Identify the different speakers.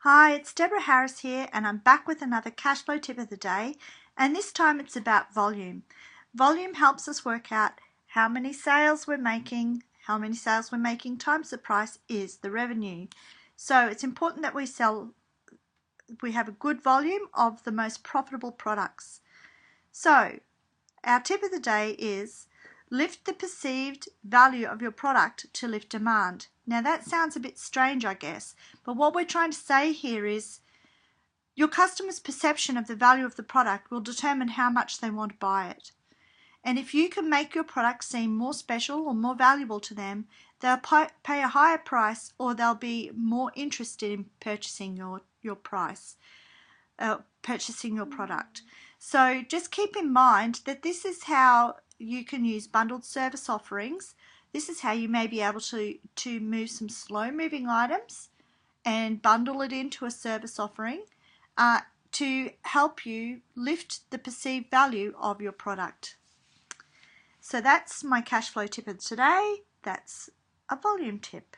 Speaker 1: Hi, it's Deborah Harris here, and I'm back with another cash flow tip of the day, and this time it's about volume. Volume helps us work out how many sales we're making. How many sales we're making times the price is the revenue. So it's important that we have a good volume of the most profitable products. So our tip of the day is lift the perceived value of your product to lift demand. Now that sounds a bit strange, I guess, but what we're trying to say here is your customer's perception of the value of the product will determine how much they want to buy it. And if you can make your product seem more special or more valuable to them, they'll pay a higher price, or they'll be more interested in purchasing your product. So just keep in mind that this is how you can use bundled service offerings. This is how you may be able to move some slow moving items and bundle it into a service offering to help you lift the perceived value of your product. So that's my cash flow tip of today. That's a volume tip.